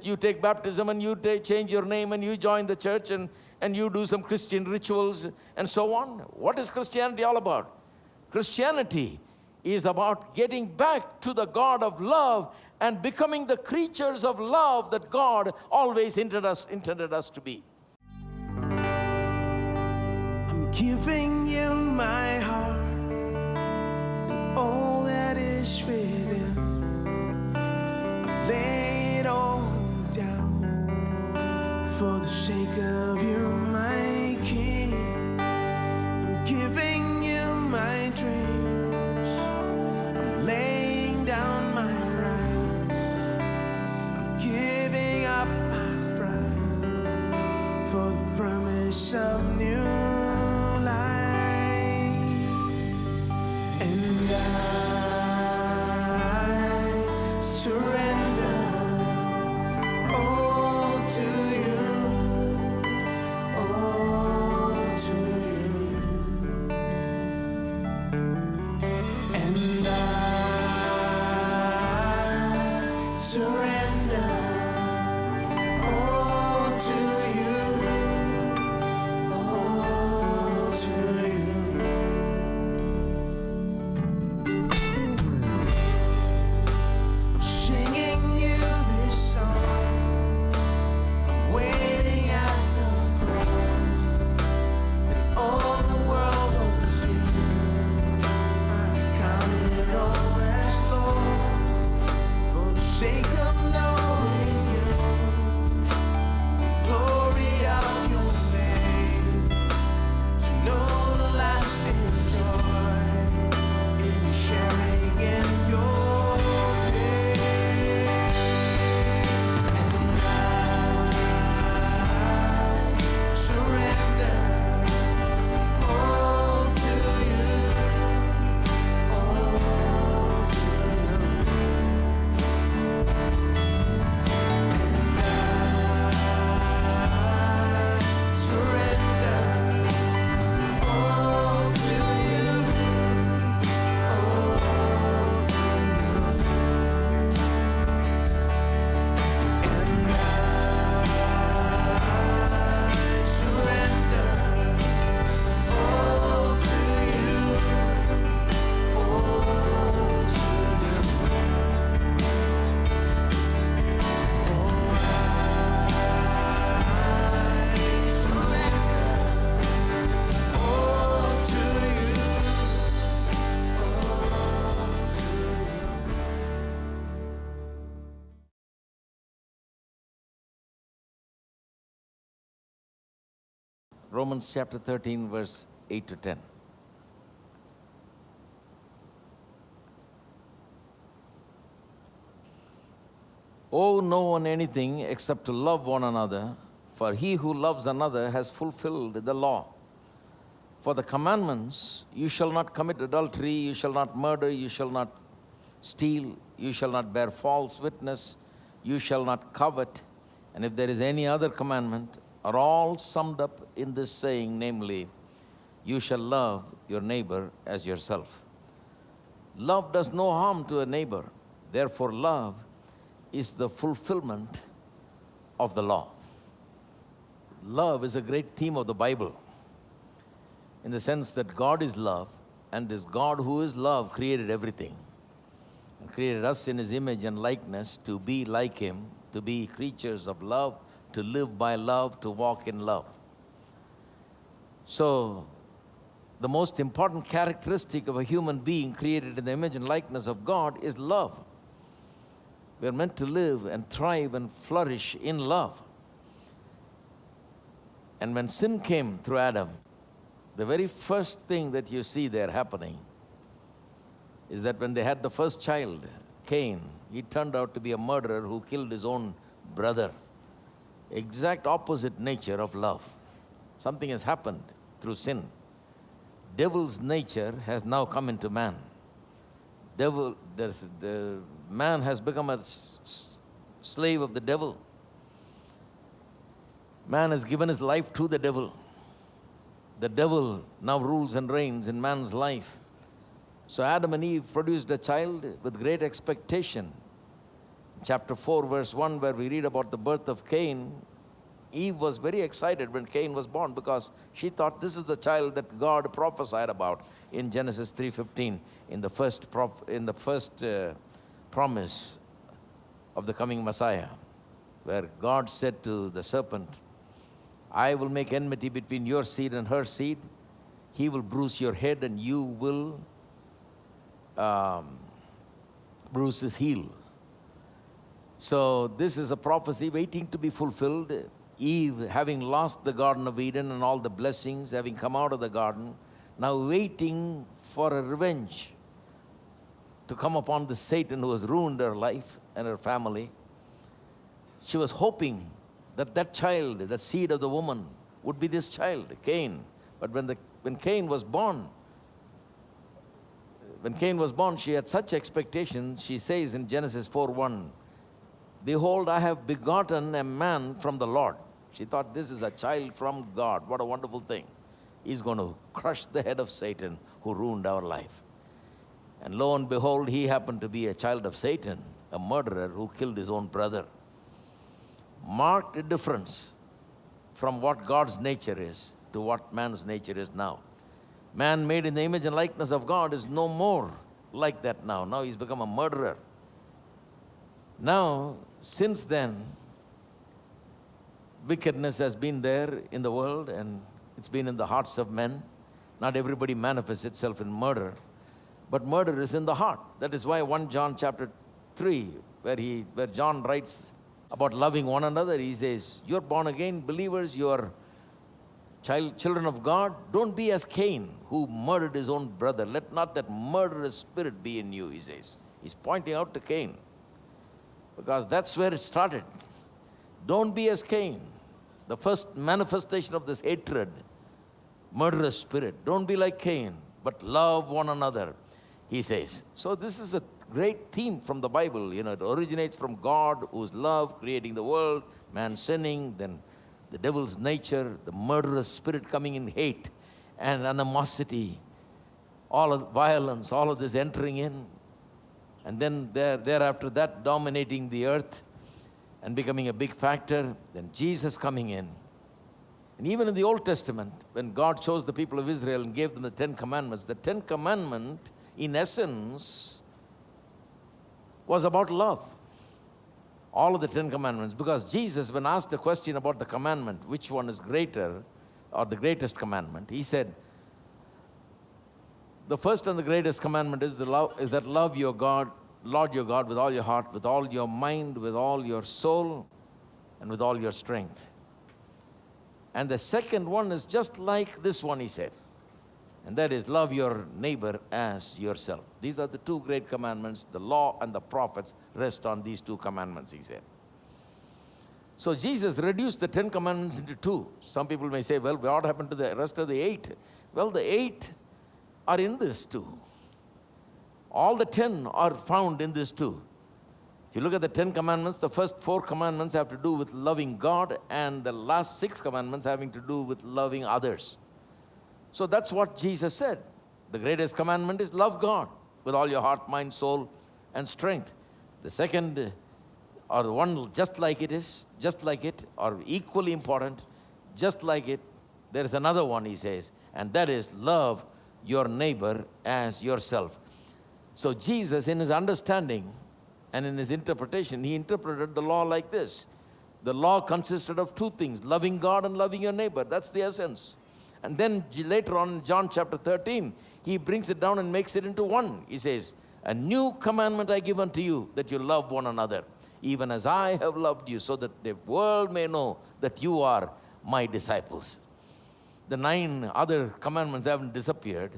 You take baptism and you change your name and you join the church and you do some Christian rituals and so on. What is Christianity all about? Christianity is about getting back to the God of love and becoming the creatures of love that God always intended us to be. I'm giving you my heart and all that is within. I lay it all down for the sake of you, my King. I'm giving you my dreams. I'm laying down my rights. I'm giving up my pride for the promise of new life. And I surrender all to you, all to you. And I surrender all to you, all to you. I'm singing you this song. I'm waiting at the cross, and all the world owes me. I count it all as lost for the sake of knowing you, the glory of your name, to know the lasting joy in sharing in your name. And I surrender all to you, all to you. And I surrender all to you, all to you. And I surrender all to you, all to you. Romans chapter 13, verse 8 to 10. Owe no one anything except to love one another, for he who loves another has fulfilled the law. For the commandments, you shall not commit adultery, you shall not murder, you shall not steal, you shall not bear false witness, you shall not covet, and if there is any other commandment, are all summed up in this saying, namely, you shall love your neighbor as yourself. Love does no harm to a neighbor. Therefore, love is the fulfillment of the law. Love is a great theme of the Bible, in the sense that God is love, and this God who is love created everything, and created us in His image and likeness to be like Him, to be creatures of love, to live by love, to walk in love. So, the most important characteristic of a human being created in the image and likeness of God is love. We are meant to live and thrive and flourish in love. And when sin came through Adam, the very first thing that you see there happening is that when they had the first child, Cain, he turned out to be a murderer who killed his own brother. Exact opposite nature of love. Something has happened through sin. Devil's nature has now come into man. The man has become a slave of the devil. Man has given his life to the devil. The devil now rules and reigns in man's life. So Adam and Eve produced a child with great expectation. chapter 4, verse 1, where we read about the birth of Cain, Eve was very excited when Cain was born because she thought this is the child that God prophesied about in Genesis 3:15 in the first promise of the coming Messiah, where God said to the serpent, I will make enmity between your seed and her seed. He will bruise your head and you will bruise his heel. So this is a prophecy waiting to be fulfilled. Eve, having lost the Garden of Eden and all the blessings, having come out of the garden, now waiting for a revenge to come upon the Satan who has ruined her life and her family. She was hoping that that child, the seed of the woman, would be this child, Cain. But when Cain was born, she had such expectations. She says in Genesis 4:1, behold, I have begotten a man from the Lord. She thought this is a child from God. What a wonderful thing. He's going to crush the head of Satan who ruined our life. And lo and behold, he happened to be a child of Satan, a murderer who killed his own brother. Marked a difference from what God's nature is to what man's nature is now. Man made in the image and likeness of God is no more like that now. Now he's become a murderer. Now, since then, wickedness has been there in the world and it's been in the hearts of men. Not everybody manifests itself in murder, but murder is in the heart. That is why 1 John chapter 3, where John writes about loving one another, he says, you're born again believers, you're children of God. Don't be as Cain, who murdered his own brother. Let not that murderous spirit be in you, he says. He's pointing out to Cain, because that's where it started. Don't be as Cain. The first manifestation of this hatred, murderous spirit. Don't be like Cain, but love one another, he says. So this is a great theme from the Bible. It originates from God, who's love, creating the world, man sinning, then the devil's nature, the murderous spirit coming in hate and animosity, all of violence, all of this entering in. And then thereafter that dominating the earth and becoming a big factor, then Jesus coming in. And even in the Old Testament, when God chose the people of Israel and gave them the 10 Commandments, the 10 Commandments, in essence, was about love. All of the 10 Commandments. Because Jesus, when asked a question about the commandment, which one is greater, or the greatest commandment, he said, the first and the greatest commandment is that love your God, Lord your God, with all your heart, with all your mind, with all your soul, and with all your strength. And the second one is just like this one, he said. And that is, love your neighbor as yourself. These are the two great commandments. The law and the prophets rest on these two commandments, he said. So Jesus reduced the 10 commandments into two. Some people may say, well, what happened to the rest of the 8? Well, the 8 are in this too. All the 10 are found in this too. If you look at the 10 commandments, the first 4 commandments have to do with loving God, and the last 6 commandments having to do with loving others. So that's what Jesus said. The greatest commandment is love God with all your heart, mind, soul, and strength. The second, or the one just like it, or equally important, just like it, there is another one, he says, and that is love your neighbor as yourself. So Jesus, in his understanding and in his interpretation, he interpreted the law like this. The law consisted of 2 things, loving God and loving your neighbor. That's the essence. And then later on in John chapter 13, he brings it down and makes it into one. He says, a new commandment I give unto you, that you love one another, even as I have loved you, so that the world may know that you are my disciples. The 9 other commandments haven't disappeared.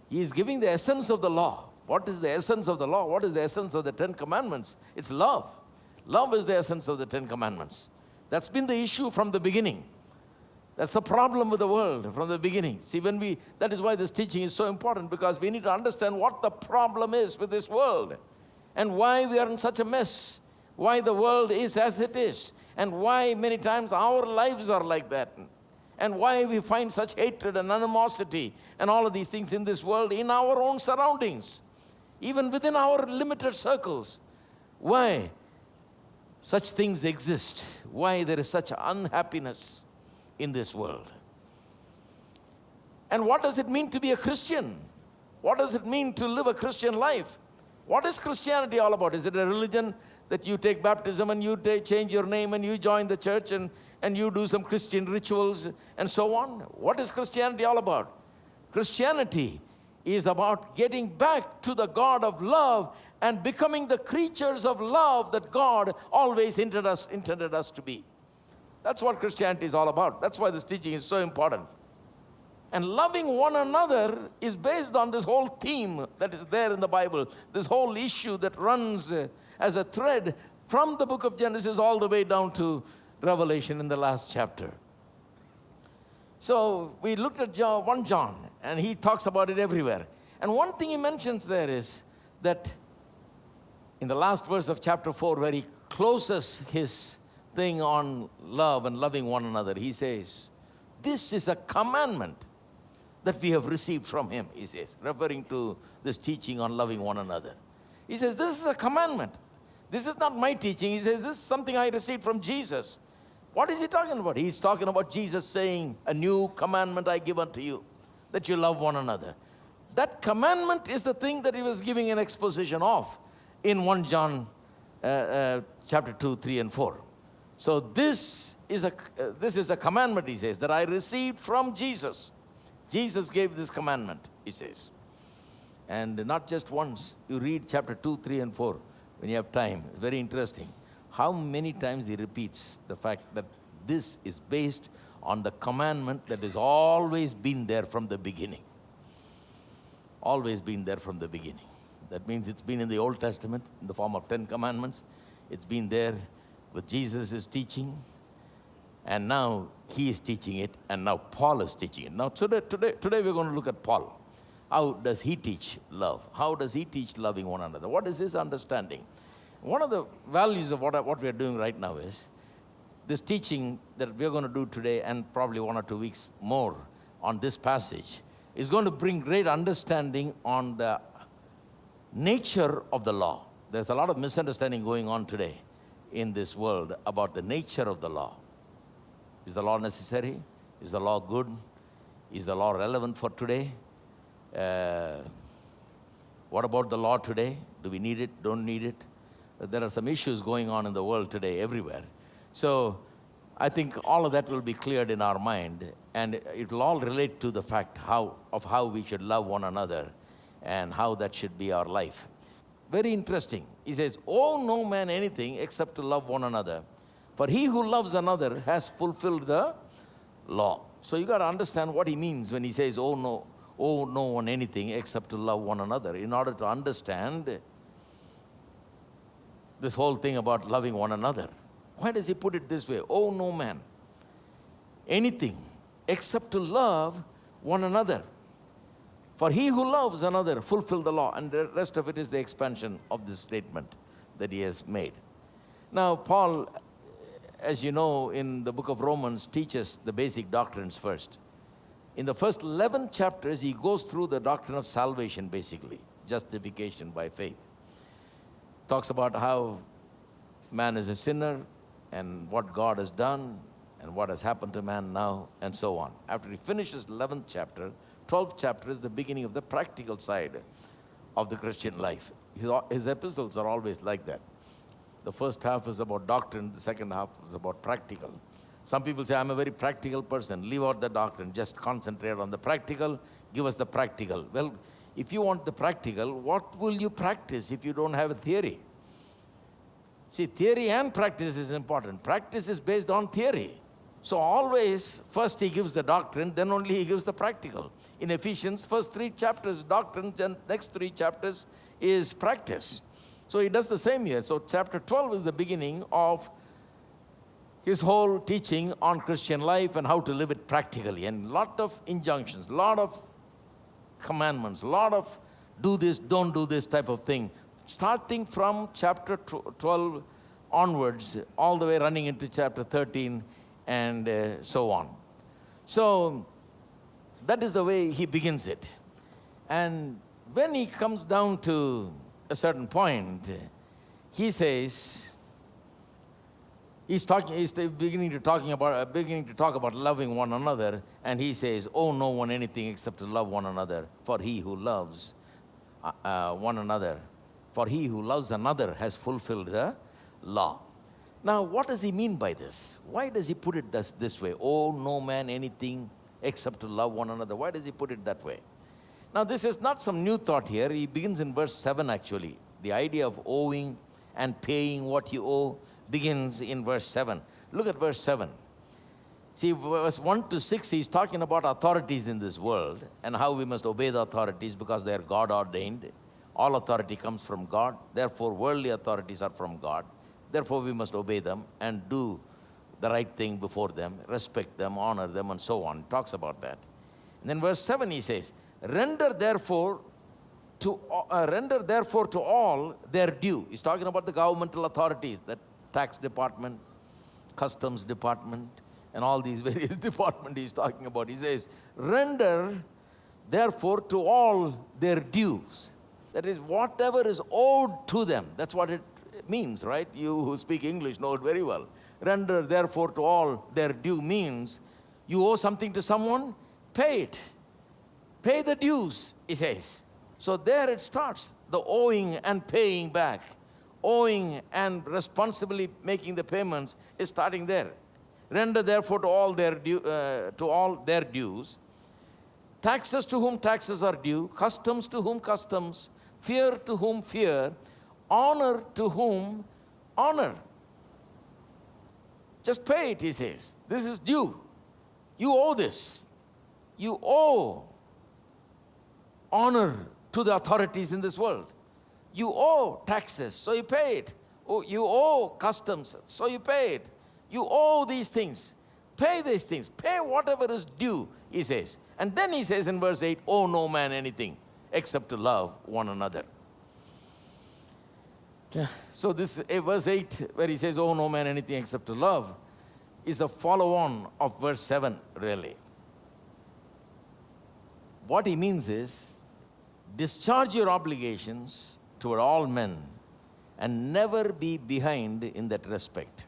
He is giving the essence of the law. What is the essence of the law? What is the essence of the 10 commandments? It's love. Love is the essence of the 10 commandments. That's been the issue from the beginning. That's the problem with the world from the beginning. See, that is why this teaching is so important, because we need to understand what the problem is with this world and why we are in such a mess, why the world is as it is, and why many times our lives are like that, and why we find such hatred and animosity and all of these things in this world, in our own surroundings, even within our limited circles. Why? such things exist, why there is such unhappiness in this world. And what does it mean to be a Christian? What does it mean to live a Christian life? What is Christianity all about? Is it a religion that you take baptism and you change your name and you join the church and you do some Christian rituals and so on? What is Christianity all about? Christianity is about getting back to the God of love and becoming the creatures of love that God always intended us to be. That's what Christianity is all about. That's why this teaching is so important. And loving one another is based on this whole theme that is there in the Bible, this whole issue that runs as a thread from the book of Genesis all the way down to Revelation in the last chapter. So we looked at 1 John, and he talks about it everywhere. And one thing he mentions there is that in the last verse of chapter 4, where he closes his thing on love and loving one another, he says, this is a commandment that we have received from him, he says, referring to this teaching on loving one another. He says, this is a commandment. This is not my teaching. He says, this is something I received from Jesus. What is he talking about? He's talking about Jesus saying, a new commandment I give unto you, that you love one another. That commandment is the thing that he was giving an exposition of in 1 John chapter 2, 3, and 4. So this is a commandment, he says, that I received from Jesus. Jesus gave this commandment, he says. And not just once. You read chapter 2, 3, and 4 when you have time. It's very interesting. How many times he repeats the fact that this is based on the commandment that has always been there from the beginning. Always been there from the beginning. That means it's been in the Old Testament in the form of 10 commandments. It's been there with Jesus' teaching. And now he is teaching it, and now Paul is teaching it. Now today we're going to look at Paul. How does he teach love? How does he teach loving one another? What is his understanding? One of the values of what we're doing right now is this teaching that we're going to do today, and probably 1 or 2 weeks more on this passage, is going to bring great understanding on the nature of the law. There's a lot of misunderstanding going on today in this world about the nature of the law. Is the law necessary? Is the law good? Is the law relevant for today? What about the law today? Do we need it? Don't need it? There are some issues going on in the world today everywhere. So I think all of that will be cleared in our mind, and it will all relate to the fact of how we should love one another and how that should be our life. Very interesting. He says, owe no man anything except to love one another. For he who loves another has fulfilled the law. So you got to understand what he means when he says, owe no one anything except to love one another. In order to understand this whole thing about loving one another. Why does he put it this way? Owe no man anything except to love one another. For he who loves another fulfilled the law. And the rest of it is the expansion of this statement that he has made. Now, Paul, as you know, in the book of Romans, teaches the basic doctrines first. In the first 11 chapters, he goes through the doctrine of salvation, basically, justification by faith. Talks about how man is a sinner and what God has done and what has happened to man now and so on. After he finishes 11th chapter, 12th chapter is the beginning of the practical side of the Christian life. His epistles are always like that. The first half is about doctrine, the second half is about practical. Some people say, I'm a very practical person. Leave out the doctrine, just concentrate on the practical, give us the practical. Well, if you want the practical, what will you practice if you don't have a theory? See, theory and practice is important. Practice is based on theory. So always, first he gives the doctrine, then only he gives the practical. In Ephesians, first 3 chapters doctrine, then next 3 chapters is practice. So he does the same here. So chapter 12 is the beginning of his whole teaching on Christian life and how to live it practically. And a lot of injunctions, a lot of commandments, a lot of do this, don't do this type of thing. Starting from chapter 12 onwards, all the way running into chapter 13 and so on. So that is the way he begins it. And when he comes down to a certain point, he says, He's beginning to talk about loving one another, and he says, "Owe no one anything except to love one another. For he who loves one another, for he who loves another has fulfilled the law." Now, what does he mean by this? Why does he put it this way? Owe no man anything except to love one another. Why does he put it that way? Now, this is not some new thought here. He begins in verse 7 actually. The idea of owing and paying what you owe begins in verse 7. Look at verse 7. See, verse 1 to 6, he's talking about authorities in this world and how we must obey the authorities because they are God ordained. All authority comes from God. Therefore, worldly authorities are from God. Therefore, we must obey them and do the right thing before them, respect them, honor them, and so on. He talks about that. And then verse 7, he says, Render therefore to all their due. He's talking about the governmental authorities, the tax department, customs department, and all these various departments he's talking about. He says, render therefore to all their dues. That is, whatever is owed to them. That's what it means, right? You who speak English know it very well. Render therefore to all their due means you owe something to someone, pay it. Pay the dues, he says. So there it starts, the owing and paying back. Owing and responsibly making the payments is starting there. Render therefore to all their dues. Taxes to whom taxes are due, customs to whom customs, fear to whom fear, honor to whom honor. Just pay it, he says. This is due. You owe this. You owe honor to the authorities in this world. You owe taxes, so you pay it. You owe customs, so you pay it. You owe these things. Pay these things. Pay whatever is due, he says. And then he says in verse 8, owe no man anything except to love one another. So this verse 8, where he says, owe no man anything except to love, is a follow-on of verse 7, really. What he means is, discharge your obligations toward all men and never be behind in that respect.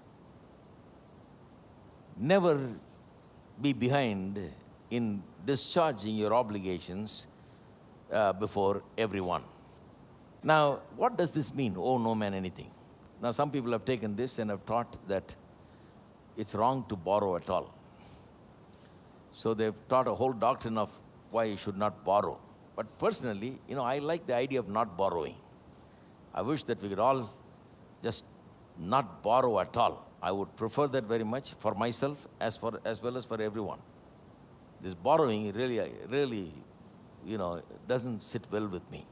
Never be behind in discharging your obligations before everyone. Now, what does this mean? Owe no man anything. Now, some people have taken this and have taught that it's wrong to borrow at all. So they've taught a whole doctrine of why you should not borrow. But personally, I like the idea of not borrowing. I wish that we could all just not borrow at all. I would prefer that very much for myself as well as for everyone. This borrowing really, doesn't sit well with me.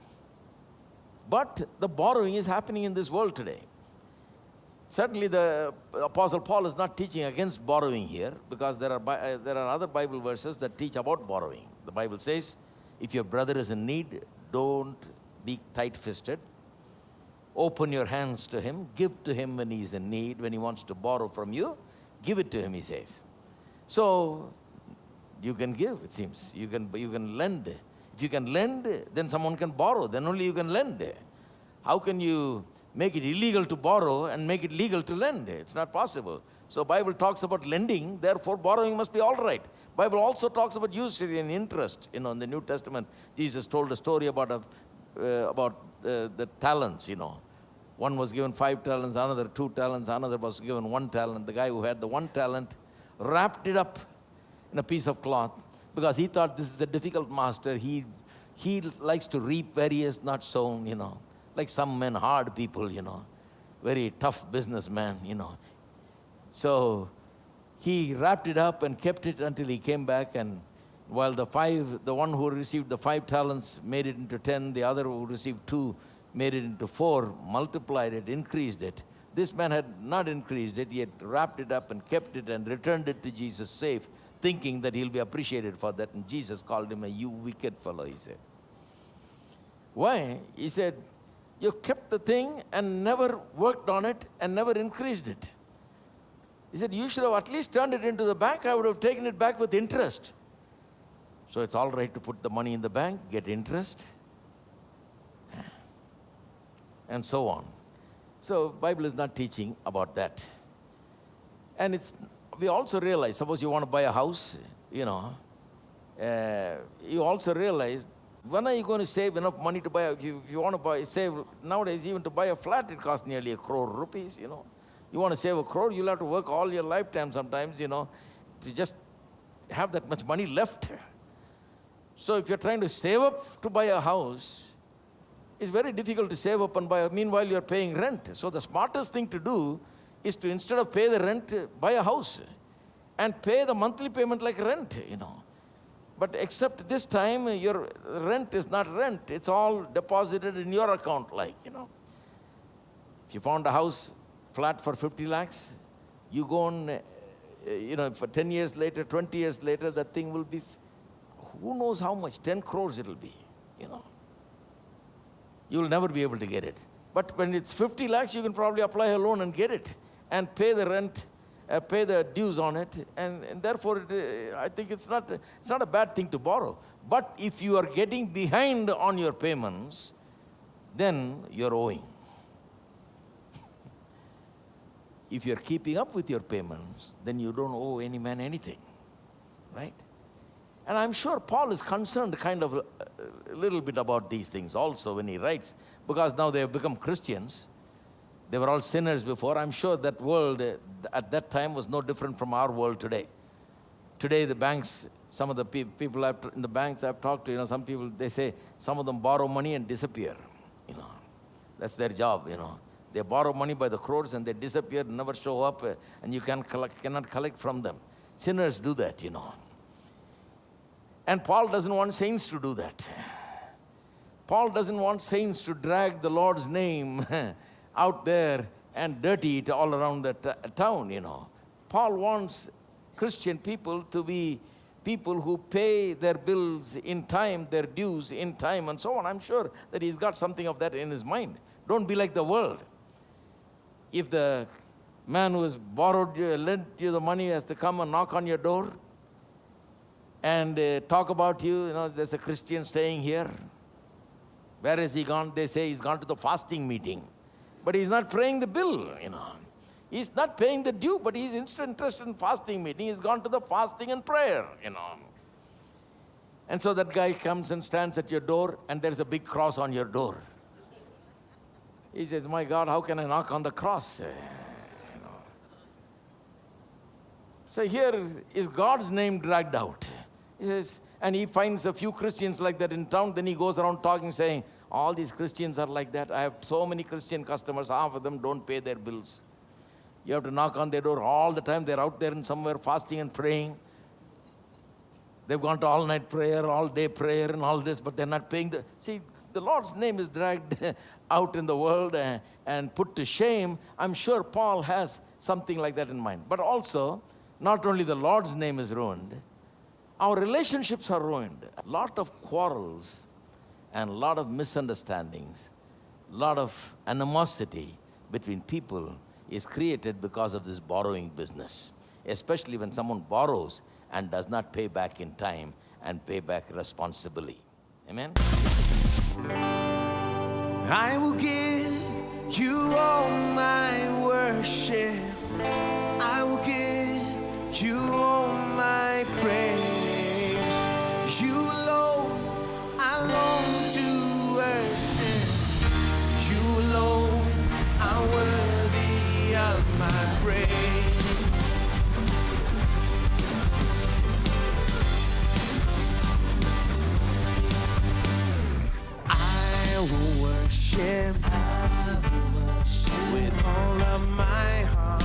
But the borrowing is happening in this world today. Certainly the Apostle Paul is not teaching against borrowing here, because there are other Bible verses that teach about borrowing. The Bible says, if your brother is in need, don't be tight-fisted. Open your hands to him. Give to him when he is in need. When he wants to borrow from you, give it to him, he says. So you can give, it seems. You can lend. If you can lend, then someone can borrow. Then only you can lend. How can you make it illegal to borrow and make it legal to lend? It's not possible. So Bible talks about lending, therefore borrowing must be all right. Bible also talks about usury and interest. In the New Testament, Jesus told a story about the talents, One was given 5 talents, another 2 talents, another was given 1 talent. The guy who had the 1 talent wrapped it up in a piece of cloth because he thought this is a difficult master. He likes to reap where he has not sown, Like some men, hard people, very tough businessman, So he wrapped it up and kept it until he came back, and while the one who received the 5 talents made it into 10, the other who received 2 made it into 4, multiplied it, increased it. This man had not increased it, he had wrapped it up and kept it and returned it to Jesus safe, thinking that he'll be appreciated for that. And Jesus called him you wicked fellow, he said. Why? He said, you kept the thing and never worked on it and never increased it. He said, you should have at least turned it into the bank. I would have taken it back with interest. So it's all right to put the money in the bank, get interest, and so on. So Bible is not teaching about that. And we also realize, suppose you want to buy a house, you also realize, when are you going to save enough money to buy, if you want to save, nowadays even to buy a flat, it costs nearly 1 crore rupees, You want to save 1 crore, you'll have to work all your lifetime sometimes, to just have that much money left. So if you're trying to save up to buy a house, it's very difficult to save up and buy. Meanwhile, you're paying rent. So the smartest thing to do is to, instead of pay the rent, buy a house and pay the monthly payment like rent, But except this time, your rent is not rent. It's all deposited in your account, If you found a house flat for 50 lakhs, you go on, for 10 years later, 20 years later, that thing will be, who knows how much, 10 crores it'll be, You will never be able to get it. But when it's 50 lakhs, you can probably apply a loan and get it and pay the rent, pay the dues on it. And therefore, I think it's not a bad thing to borrow. But if you are getting behind on your payments, then you're owing. If you're keeping up with your payments, then you don't owe any man anything, right? And I'm sure Paul is concerned kind of a little bit about these things also when he writes, because now they have become Christians. They were all sinners before. I'm sure that world at that time was no different from our world today. Today the banks, some of the people in the banks I've talked to, some people, they say some of them borrow money and disappear. That's their job, They borrow money by the crores and they disappear, never show up, and you cannot collect from them. Sinners do that, And Paul doesn't want saints to do that. Paul doesn't want saints to drag the Lord's name out there and dirty it all around the town, Paul wants Christian people to be people who pay their bills in time, their dues in time, and so on. I'm sure that he's got something of that in his mind. Don't be like the world. If the man who has lent you the money has to come and knock on your door and talk about you, there's a Christian staying here. Where is he gone? They say he's gone to the fasting meeting. But he's not paying the bill, He's not paying the due, but he's interested in fasting meeting. He's gone to the fasting and prayer, And so that guy comes and stands at your door, and there's a big cross on your door. He says, my God, how can I knock on the cross? So here is God's name dragged out. He says, and he finds a few Christians like that in town. Then he goes around talking, saying, all these Christians are like that. I have so many Christian customers. Half of them don't pay their bills. You have to knock on their door all the time. They're out there in somewhere fasting and praying. They've gone to all-night prayer, all-day prayer, and all this, but they're not paying the... See, the Lord's name is dragged out in the world and put to shame. I'm sure Paul has something like that in mind. But also, not only the Lord's name is ruined, our relationships are ruined. A lot of quarrels and a lot of misunderstandings, a lot of animosity between people is created because of this borrowing business, especially when someone borrows and does not pay back in time and pay back responsibly. Amen? I will give you all my worship. I will give you all my praise. You alone I long to worship. You alone are worthy of my praise. I will worship with all of my heart.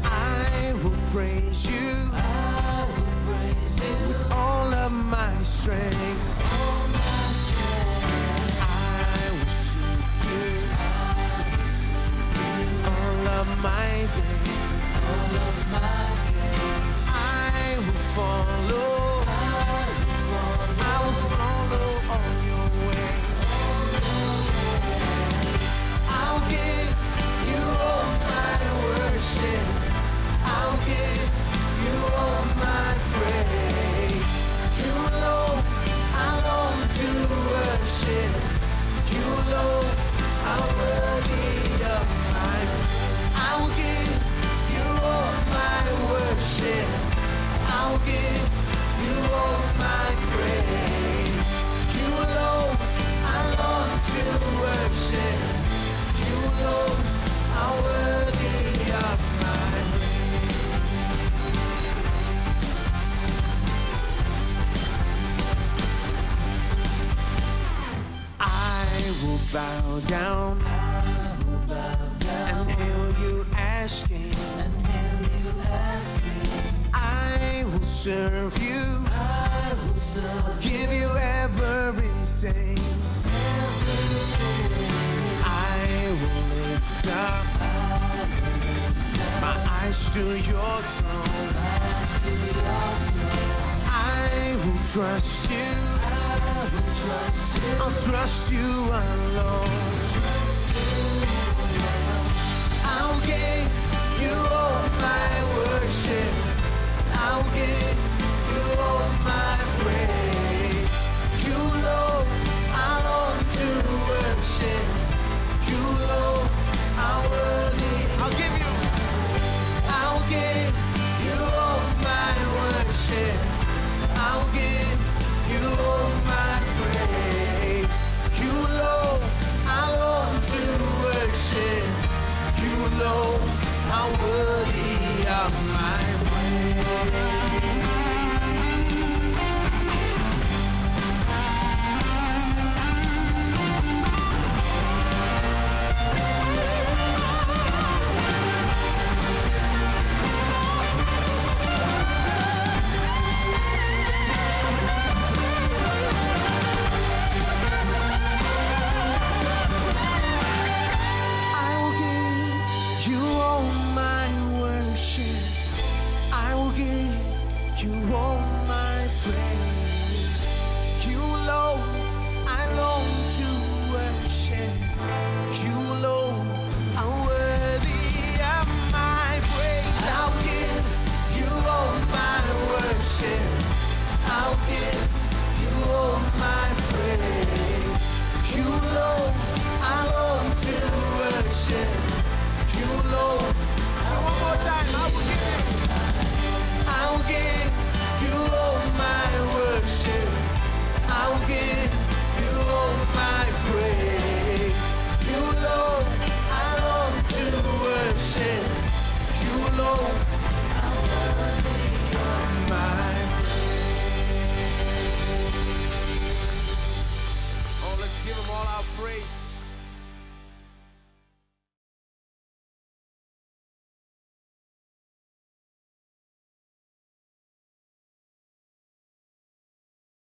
I will praise you with all of my strength. I will seek you all of my days. I will follow. I will follow all your ways. I'll give you all my worship. I'll give you all my praise. You alone I long to worship. You alone are worthy of my. I will give bow down and hear you asking. I will serve you. I'll give you everything. I will lift up my eyes to your throne. I will trust you. I'll trust you alone. I'll give you all my worship. I'll give you all my praise. You, Lord, I long to worship. You, Lord, are worthy. I'll give you all my worship. I'll give you all my praise. You, Lord, I long to worship. You, Lord, are worthy of my praise. You all my praise. You, Lord, I long to worship. You, Lord.